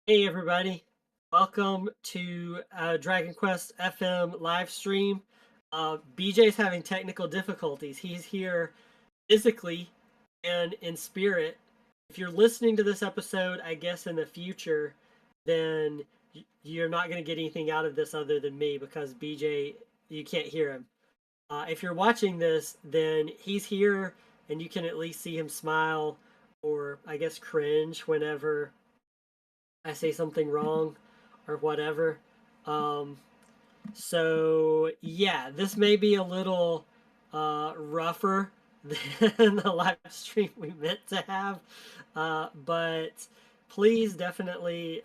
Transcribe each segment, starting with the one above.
Hey everybody, welcome to Dragon Quest FM live stream. BJ's having technical difficulties. He's here physically and in spirit. If you're listening to this episode, I guess in the future, then you're not going to get anything out of this other than me because BJ, you can't hear him. If you're watching this, then he's here and you can at least see him smile or I guess cringe whenever I say something wrong or whatever. Um, so yeah, this may be a little rougher than the live stream we meant to have, but please definitely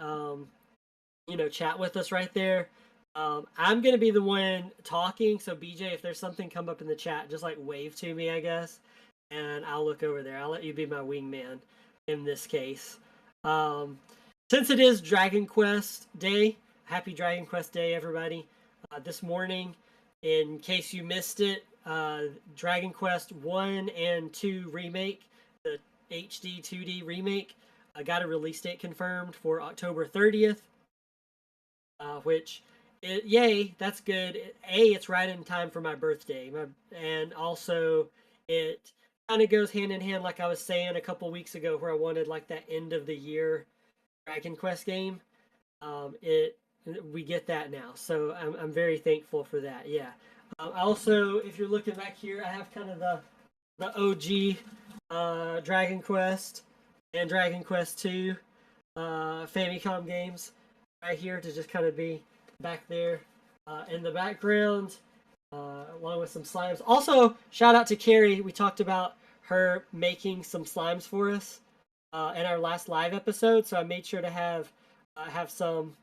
chat with us right there. I'm gonna be the one talking, so BJ, if there's something come up in the chat, just like wave to me, I guess, and I'll look over there. I'll let you be my wingman in this case. Um, since it is Dragon Quest Day, happy Dragon Quest Day, everybody. This morning, in case you missed it, Dragon Quest 1 and 2 remake, the HD 2D remake, got a release date confirmed for October 30th, yay, that's good. It's right in time for my birthday. And also, it kind of goes hand in hand, like I was saying a couple weeks ago, where I wanted like that end of the year Dragon Quest game. It we get that now, so I'm very thankful for that. Yeah. Also, if you're looking back here, I have kind of the OG Dragon Quest and Dragon Quest 2 Famicom games right here to just kind of be back there in the background, along with some slimes. Also, shout out to Carrie. We talked about her making some slimes for us in our last live episode, so I made sure to have some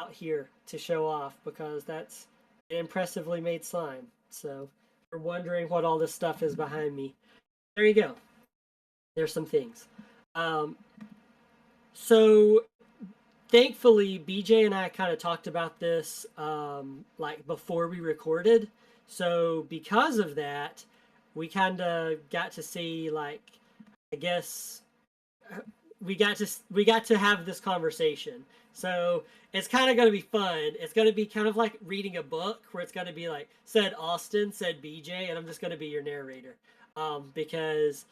out here to show off because that's an impressively made slime. So if you're wondering what all this stuff is behind me, there you go. There's some things. So thankfully, BJ and I kind of talked about this like before we recorded. So because of that, we kind of got to see like, I guess we got to have this conversation. So it's kind of going to be fun. It's going to be kind of like reading a book where it's going to be like said Austin, said BJ, and I'm just going to be your narrator because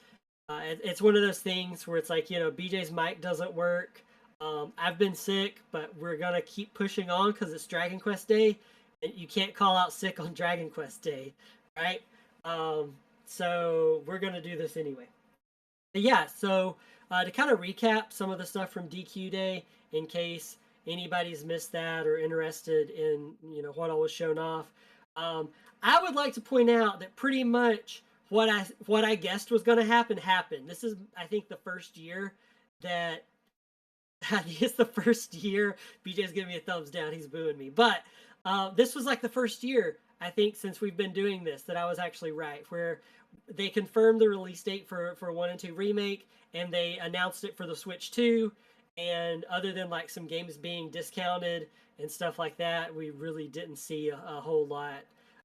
it's one of those things where it's like, BJ's mic doesn't work. I've been sick, but we're going to keep pushing on because it's Dragon Quest Day, and you can't call out sick on Dragon Quest Day, right? So we're going to do this anyway. But yeah, so to kind of recap some of the stuff from DQ Day, in case anybody's missed that or interested in what I was shown off, I would like to point out that pretty much what I guessed was going to happen happened. This is, I think, the first year that it's the first year. BJ's giving me a thumbs down. He's booing me, but this was like the first year I think since we've been doing this that I was actually right, where they confirmed the release date for 1 and 2 remake, and they announced it for the Switch 2. And other than like some games being discounted and stuff like that, we really didn't see a whole lot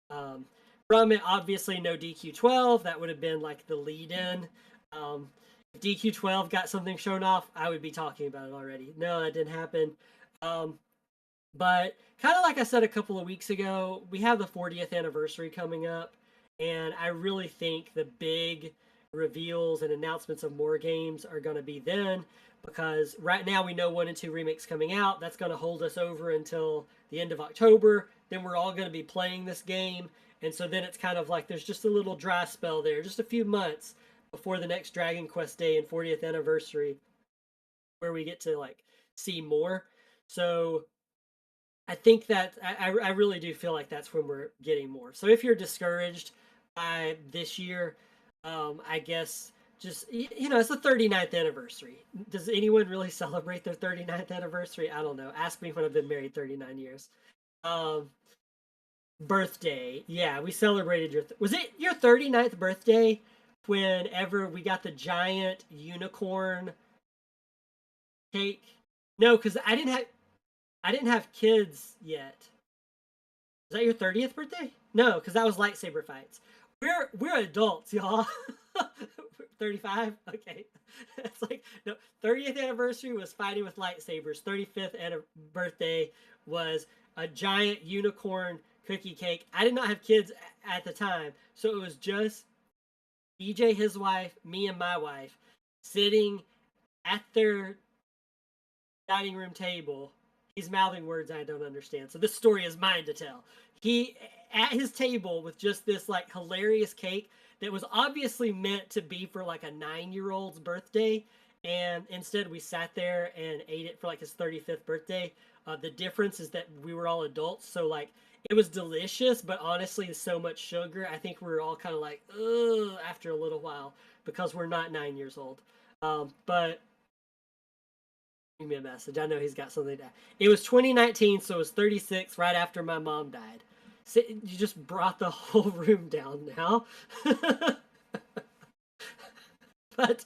from it. Obviously, no DQ12. That would have been like the lead-in. If DQ12 got something shown off, I would be talking about it already. No, that didn't happen. But kind of like I said a couple of weeks ago, we have the 40th anniversary coming up. And I really think the big reveals and announcements of more games are going to be then, because right now we know 1 and 2 remakes coming out. That's going to hold us over until the end of October. Then we're all going to be playing this game. And so then it's kind of like there's just a little dry spell there, just a few months before the next Dragon Quest Day and 40th anniversary, where we get to like see more. So I think that I really do feel like that's when we're getting more. So if you're discouraged by this year, I guess just, it's the 39th anniversary. Does anyone really celebrate their 39th anniversary? I don't know. Ask me when I've been married 39 years. Birthday. Yeah, we celebrated was it your 39th birthday whenever we got the giant unicorn cake? No, because I didn't have kids yet. Is that your 30th birthday? No, because that was lightsaber fights. We're adults, y'all. 35? Okay. It's like, no, 30th anniversary was fighting with lightsabers. 35th birthday was a giant unicorn cookie cake. I did not have kids at the time, so it was just BJ, his wife, me, and my wife sitting at their dining room table. He's mouthing words I don't understand. So this story is mine to tell. He at his table with just this like hilarious cake that was obviously meant to be for like a 9-year-old's birthday, and instead we sat there and ate it for like his 35th birthday. The difference is that we were all adults, so like it was delicious, but honestly, so much sugar. I think we were all kind of like, ugh, after a little while because we're not 9 years old. But Leave me a message. I know he's got something to. It was 2019, so it was 36 right after my mom died. So you just brought the whole room down now. But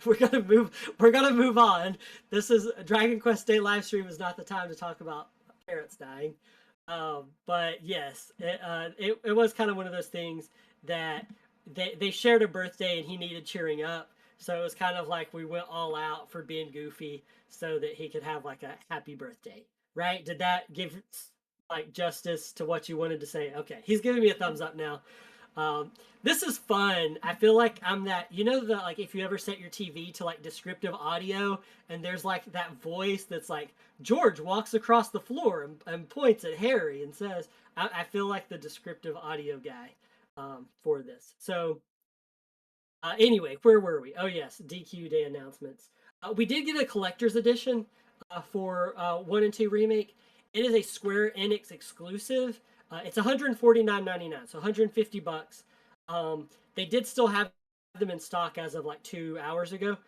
we're gonna move. We're gonna move on. This is Dragon Quest Day live stream is not the time to talk about parents dying. But yes, it was kind of one of those things that they shared a birthday and he needed cheering up. So it was kind of like we went all out for being goofy so that he could have like a happy birthday, right? Did that give like justice to what you wanted to say? Okay, he's giving me a thumbs up now. This is fun. I feel like I'm that, you know, the like if you ever set your TV to like descriptive audio and there's like that voice that's like George walks across the floor and points at Harry and says, I feel like the descriptive audio guy for this. So anyway, where were we? Oh yes, DQ Day announcements. We did get a collector's edition for 1 and 2 remake. It is a Square Enix exclusive. It's $149.99, so $150. They did still have them in stock as of like 2 hours ago.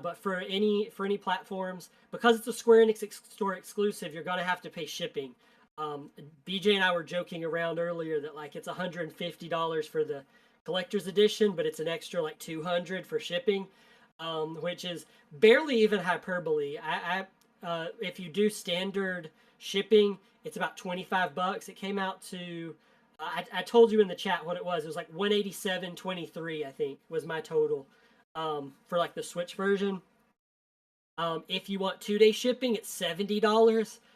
But for any platforms, because it's a Square Enix store exclusive, you're gonna have to pay shipping. BJ and I were joking around earlier that like it's $150 for the collector's edition, but it's an extra like 200 for shipping, which is barely even hyperbole. If you do standard shipping, it's about $25. It came out to I told you in the chat what it was. It was like 187.23, I think, was my total for like the Switch version. If you want 2-day shipping, it's $70.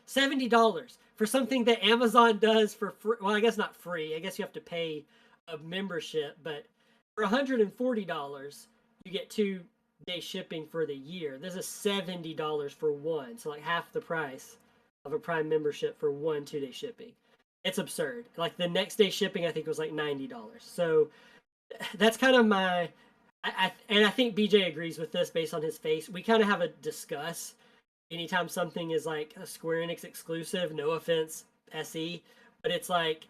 $70 for something that Amazon does for free. Well, I guess not free. I guess you have to pay a membership, but for $140, you get 2-day shipping for the year. This is $70 for one, so like half the price of a Prime membership for 2-day shipping. It's absurd. Like the next day shipping, I think was like $90. So that's kind of my. And I think BJ agrees with this based on his face. We kind of have a discuss anytime something is like a Square Enix exclusive. No offense, SE, but it's like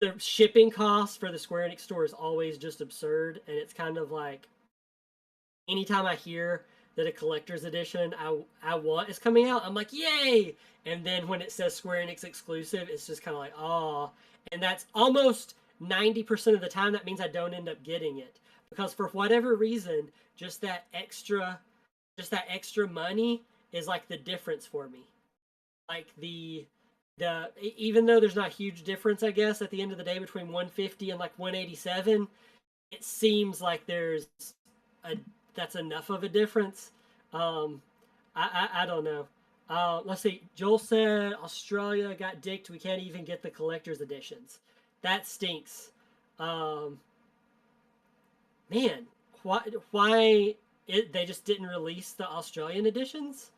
the shipping cost for the Square Enix store is always just absurd, and it's kind of like anytime I hear that a collector's edition I want is coming out, I'm like, yay! And then when it says Square Enix exclusive, it's just kind of like, oh. And that's almost 90% of the time. That means I don't end up getting it because for whatever reason, just that extra money is like the difference for me. Like the even though there's not a huge difference, I guess at the end of the day between 150 and like 187, it seems like that's enough of a difference. I don't know. Let's see. Joel said Australia got dicked. We can't even get the collector's editions. That stinks. Man, why they just didn't release the Australian editions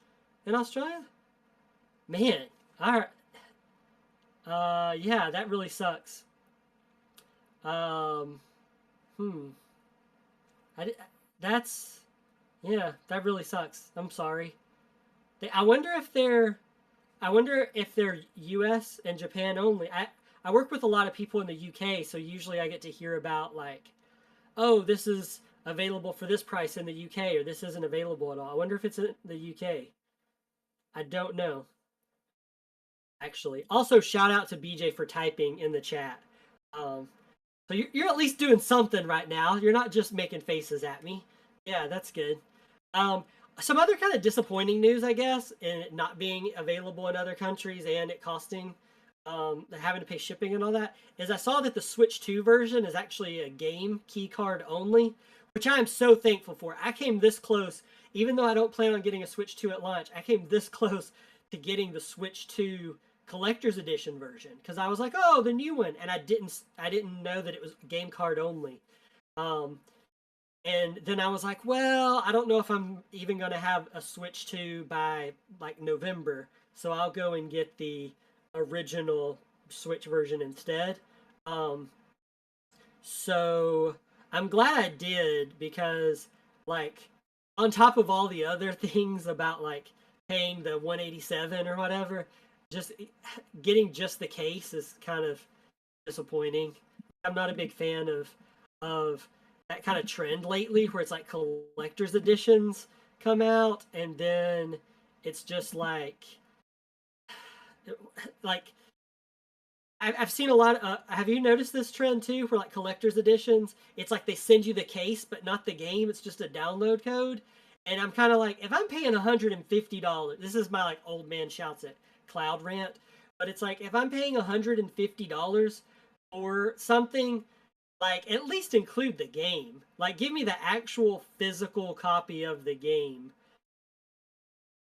in Australia? Man, all right. Yeah, that really sucks. Um, hmm. I, that's yeah, that really sucks. I'm sorry. I wonder if they're U.S. and Japan only. I work with a lot of people in the U.K., so usually I get to hear about like, oh, this is available for this price in the U.K. or this isn't available at all. I wonder if it's in the U.K. I don't know. Actually, also shout out to BJ for typing in the chat. So you're at least doing something right now. You're not just making faces at me. Yeah, that's good. Some other kind of disappointing news, I guess, in it not being available in other countries and it costing having to pay shipping and all that, is I saw that the Switch 2 version is actually a game key card only, which I am so thankful for. I came this close, even though I don't plan on getting a Switch 2 at launch, I came this close to getting the Switch 2 collector's edition version because I was like, oh, the new one, and I didn't know that it was game card only. Um, and then I was like, well, I don't know if I'm even going to have a Switch 2 by like November. So I'll go and get the original Switch version instead. Um, so I'm glad I did because, like, on top of all the other things about like paying the 187 or whatever, just getting just the case is kind of disappointing. I'm not a big fan of that kind of trend lately where it's like collector's editions come out and then it's just like I've seen a lot of, have you noticed this trend too for like collector's editions? It's like they send you the case but not the game. It's just a download code. And I'm kind of like, if I'm paying $150, this is my like old man shouts at cloud rant, but it's like if I'm paying $150 for something, like at least include the game. Like give me the actual physical copy of the game.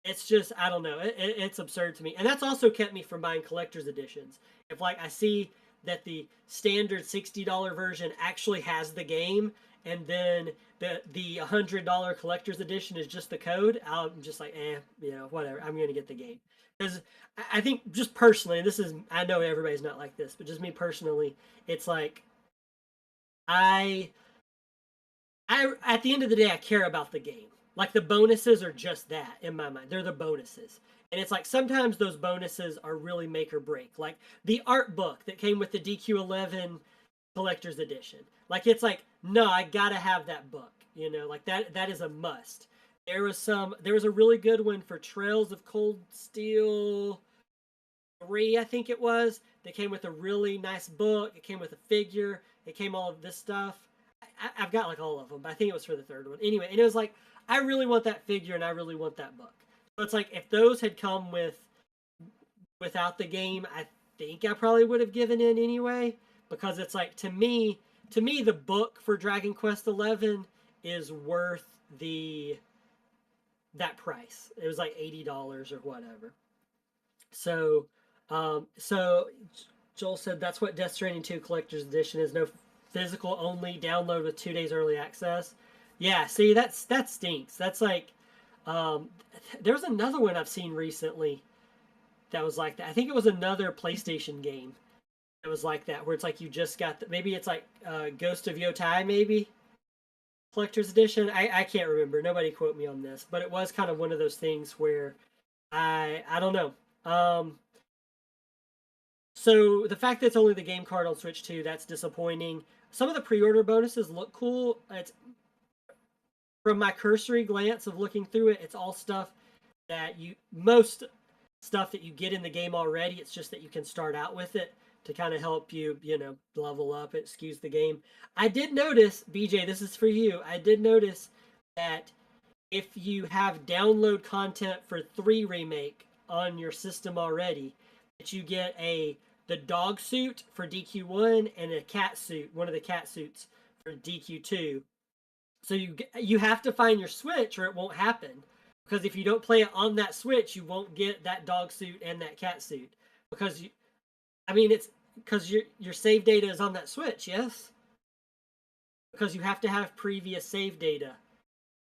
It's just I don't know. It's absurd to me, and that's also kept me from buying collector's editions. If like I see that the standard $60 version actually has the game, and then the $100 collector's edition is just the code, I'm just like, whatever. I'm gonna get the game because I think just personally, this is I know everybody's not like this, but just me personally, it's like I I at the end of the day, I care about the game. Like the bonuses are just that in my mind. They're the bonuses. And it's like sometimes those bonuses are really make or break. Like the art book that came with the DQ11 collector's edition. Like it's like, no, I gotta have that book. Like that is a must. There was a really good one for Trails of Cold Steel 3, I think it was. They came with a really nice book. It came with a figure. It came all of this stuff. Have got like all of them, but I think it was for the third one. Anyway, and it was like, I really want that figure and I really want that book. So it's like if those had come without the game, I think I probably would have given in anyway because it's like to me the book for Dragon Quest 11 is worth the that price. It was like $80 or whatever. So, so Joel said that's what Death Stranding 2 Collector's Edition is. No physical only download with 2 days early access. Yeah, see that stinks. That's like um, there's another one I've seen recently that was like that. I think it was another PlayStation game that was like that, where it's like you just got maybe it's like Ghost of Yotai maybe Collector's Edition. I can't remember. Nobody quote me on this, but it was kind of one of those things where I don't know. So the fact that it's only the game card on Switch 2, that's disappointing. Some of the pre-order bonuses look cool. It's from my cursory glance of looking through it, it's all stuff that most stuff that you get in the game already. It's just that you can start out with it to kind of help you, level up. Excuse the game. I did notice, BJ, this is for you. I did notice that if you have download content for 3 remake on your system already, that you get the dog suit for DQ1 and a cat suit, one of the cat suits for DQ2. So you have to find your Switch or it won't happen. Because if you don't play it on that Switch, you won't get that dog suit and that cat suit. Because it's because your save data is on that Switch, yes? Because you have to have previous save data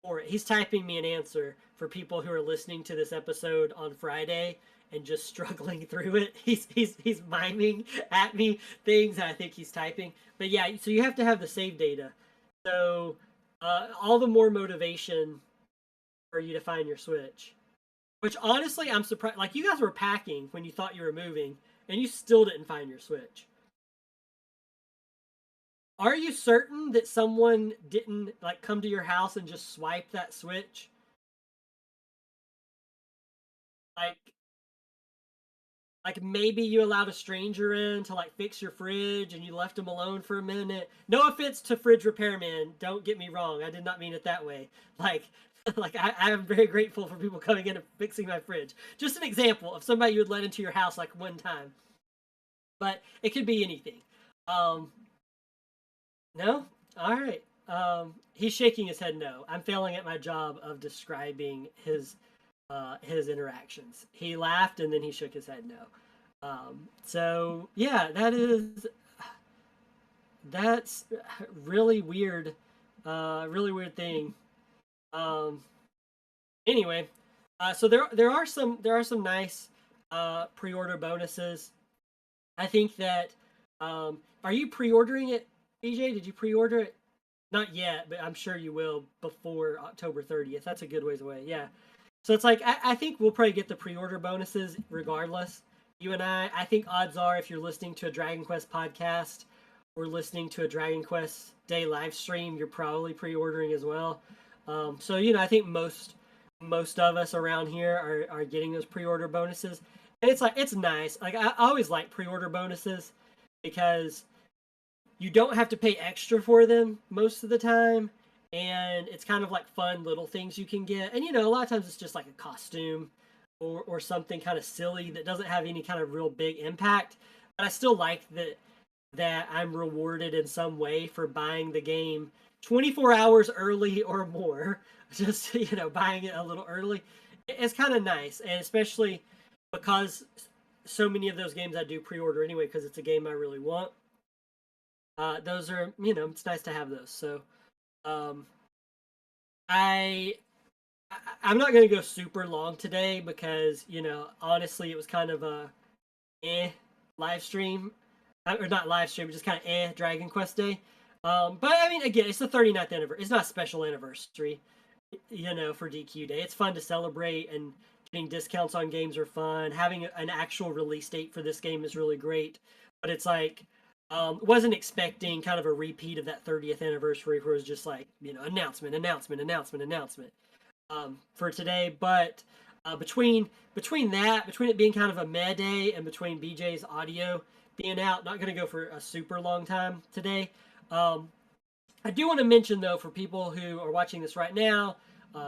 for it. He's typing me an answer for people who are listening to this episode on Friday and just struggling through it. He's miming at me things I think he's typing. But yeah, so you have to have the save data. So all the more motivation for you to find your Switch. Which honestly, I'm surprised. Like you guys were packing when you thought you were moving, and you still didn't find your Switch. Are you certain that someone didn't like come to your house and just swipe that Switch? Like like maybe you allowed a stranger in to like fix your fridge and you left them alone for a minute. No offense to fridge repairman, don't get me wrong. I did not mean it that way. Like like I am very grateful for people coming in and fixing my fridge. Just an example of somebody you would let into your house like one time. but it could be anything. Um, no, all right. He's shaking his head no. I'm failing at my job of describing his interactions. He laughed and then he shook his head no. So yeah, that's really weird, really weird thing. Um, anyway, so there are some nice pre-order bonuses. I think that are you pre-ordering it, BJ? Did you pre-order it? Not yet, but I'm sure you will before October 30th. That's a good ways away. Yeah. So it's like I think we'll probably get the pre-order bonuses regardless. You and I think odds are if you're listening to a Dragon Quest podcast or listening to a Dragon Quest Day live stream, you're probably pre-ordering as well. So I think most of us around here are getting those pre-order bonuses, and it's nice. Like I always like pre-order bonuses because you don't have to pay extra for them most of the time, and it's kind of like fun little things you can get. And a lot of times it's just like a costume or something kind of silly that doesn't have any kind of real big impact, but I still like that I'm rewarded in some way for buying the game 24 hours early or more. Just buying it a little early, it's kind of nice, and especially because so many of those games I do pre-order anyway because it's a game I really want. Those are, it's nice to have those. So, um, I, I'm not going to go super long today because, honestly, it was kind of a live stream, or not live stream, just kind of Dragon Quest Day. But I mean, again, it's the 39th anniversary. It's not a special anniversary, for DQ Day. It's fun to celebrate, and getting discounts on games are fun. Having an actual release date for this game is really great. But it's like, wasn't expecting kind of a repeat of that 30th anniversary where it was just like, announcement, announcement, announcement, announcement for today. But between it being kind of a meh day and between BJ's audio being out, not going to go for a super long time today. I do want to mention though, for people who are watching this right now,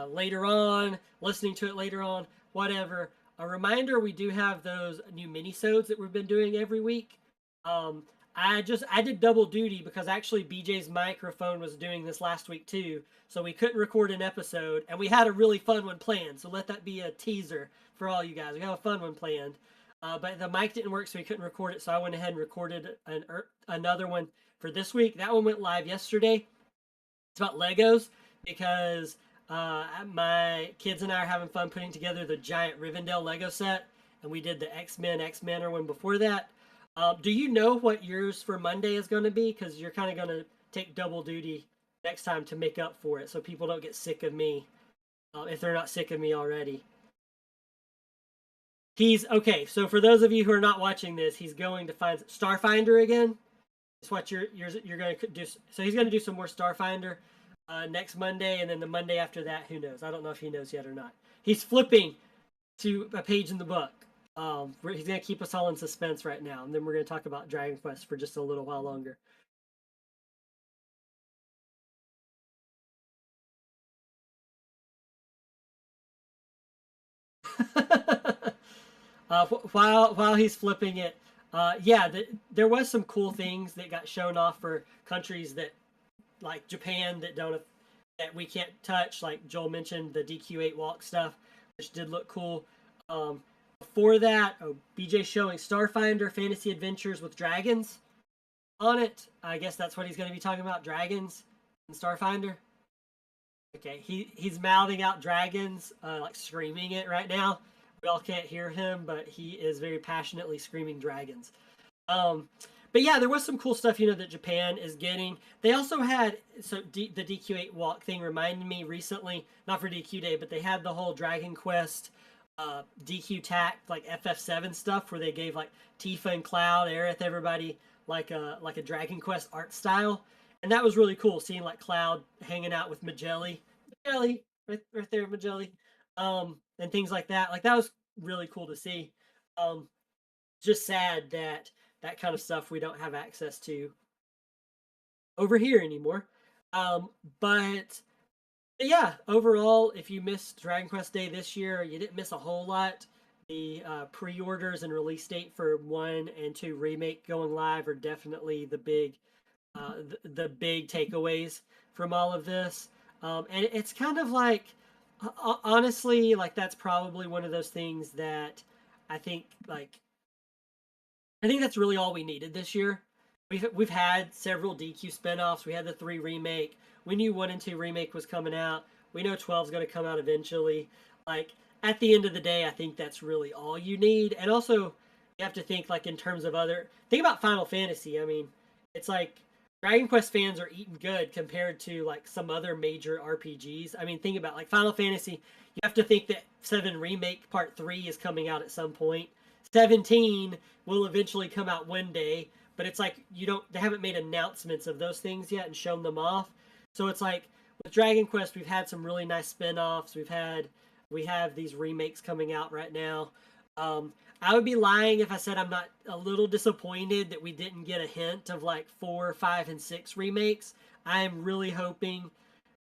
later on, listening to it later on, whatever, a reminder: we do have those new mini-sodes that we've been doing every week. Um, I did double duty because actually BJ's microphone was doing this last week too, so we couldn't record an episode, and we had a really fun one planned. So let that be a teaser for all you guys. We have a fun one planned, but the mic didn't work, so we couldn't record it. So I went ahead and recorded another one for this week. That one went live yesterday. It's about Legos because my kids and I are having fun putting together the giant Rivendell Lego set, and we did the X-Men one before that. Do you know what yours for Monday is going to be? Because you're kind of going to take double duty next time to make up for it, so people don't get sick of me if they're not sick of me already. He's okay. So for those of you who are not watching this, he's going to find Starfinder again. It's what you're going to do. So he's going to do some more Starfinder next Monday, and then the Monday after that, who knows? I don't know if he knows yet or not. He's flipping to a page in the book. He's going to keep us all in suspense right now, and then we're going to talk about Dragon Quest for just a little while longer. While he's flipping it, yeah, there was some cool things that got shown off for countries that like Japan that we can't touch. Like Joel mentioned, the DQ8 walk stuff, which did look cool. Before that, BJ showing Starfinder Fantasy Adventures with dragons on it. I guess that's what he's going to be talking about, dragons in Starfinder. Okay, he's mouthing out dragons, like screaming it right now. We all can't hear him, but he is very passionately screaming dragons. Um, but yeah, there was some cool stuff, that Japan is getting. They also had the DQ8 walk thing reminded me recently, not for DQ Day, but they had the whole Dragon Quest DQ TAC like FF7 stuff where they gave like Tifa and Cloud, Aerith, everybody like a Dragon Quest art style, and that was really cool. Seeing like Cloud hanging out with Magelli, right there, Magelli, and things like that. Like that was really cool to see. Just sad that that kind of stuff we don't have access to over here anymore. Um, but yeah, overall, if you missed Dragon Quest Day this year, you didn't miss a whole lot pre-orders and release date for 1 and 2 remake going live are definitely the big takeaways from all of this. And it's kind of like, honestly, like that's probably one of those things that I think like I think that's really all we needed this year. We've had several DQ spinoffs. We had the 3 remake. We knew 1 and 2 remake was coming out. We know 12 is going to come out eventually. Like at the end of the day, I think that's really all you need. And also, you have to think like in terms of think about Final Fantasy. I mean, it's like Dragon Quest fans are eating good compared to like some other major RPGs. I mean, think about like Final Fantasy. You have to think that 7 Remake Part 3 is coming out at some point. 17 will eventually come out one day, but it's like they haven't made announcements of those things yet and shown them off. So it's like with Dragon Quest, we've had some really nice spin-offs. We have these remakes coming out right now. I would be lying if I said I'm not a little disappointed that we didn't get a hint of like 4, 5, and 6 remakes. I am really hoping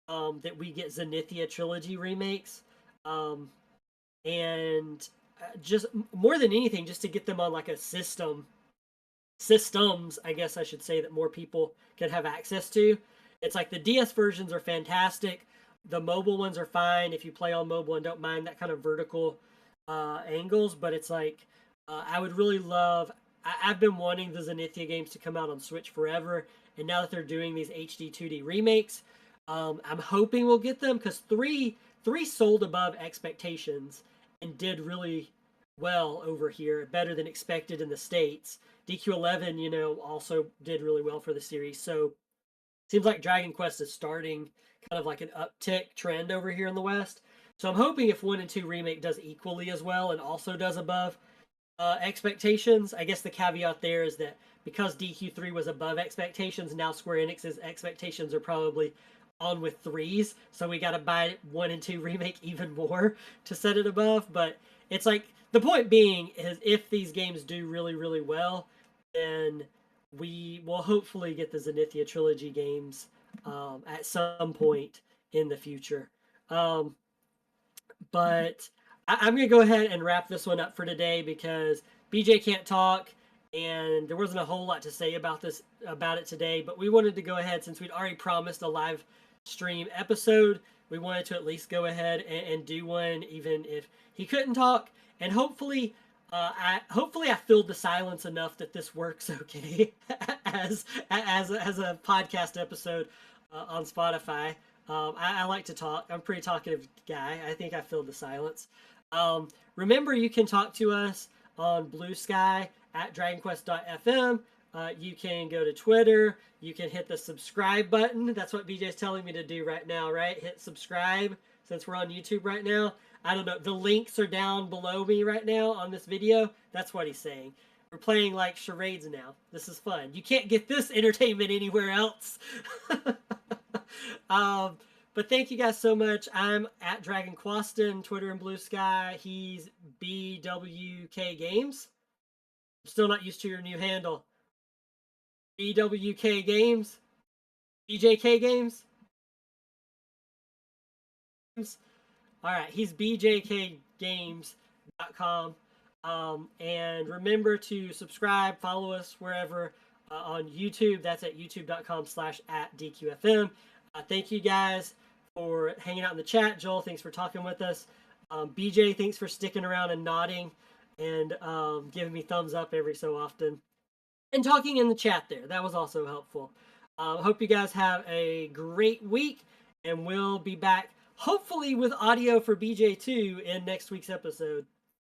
that we get Zenithia trilogy remakes. And just more than anything, just to get them on like a systems, I guess I should say, that more people can have access to. It's like the DS versions are fantastic. The mobile ones are fine if you play on mobile and don't mind that kind of vertical angles. But it's like I would really love. I've been wanting the Zenithia games to come out on Switch forever, and now that they're doing these HD 2D remakes, I'm hoping we'll get them because three sold above expectations and did really well over here, better than expected in the States. DQ11, also did really well for the series. So seems like Dragon Quest is starting kind of like an uptick trend over here in the West. So I'm hoping if 1 and 2 remake does equally as well and also does above expectations. I guess the caveat there is that because DQ3 was above expectations, now Square Enix's expectations are probably on with 3s. So we got to buy 1 and 2 remake even more to set it above. But it's like the point being is if these games do really, really well, then we will hopefully get the Zenithia trilogy games at some point in the future. But I'm going to go ahead and wrap this one up for today because BJ can't talk and there wasn't a whole lot to say about it today. But we wanted to go ahead, since we'd already promised a live stream episode, we wanted to at least go ahead and do one, even if he couldn't talk. And hopefully I filled the silence enough that this works okay as a podcast episode on Spotify. I like to talk. I'm a pretty talkative guy. I think I filled the silence. Remember, you can talk to us on Blue Sky at dragonquest.fm. You can go to Twitter. You can hit the subscribe button. That's what BJ's telling me to do right now, right? Hit subscribe since we're on YouTube right now. I don't know. The links are down below me right now on this video. That's what he's saying. We're playing like charades now. This is fun. You can't get this entertainment anywhere else. But thank you guys so much. I'm at Dragon Quaston, Twitter and Blue Sky. He's BWK Games. I'm still not used to your new handle. BWK Games. BJK Games. All right, he's bjkgames.com. And remember to subscribe, follow us wherever on YouTube. That's at youtube.com/@DQFM. Thank you guys for hanging out in the chat. Joel, thanks for talking with us. BJ, thanks for sticking around and nodding and giving me thumbs up every so often. And talking in the chat there. That was also helpful. Hope you guys have a great week. And we'll be back, hopefully, with audio for BJ2 in next week's episode.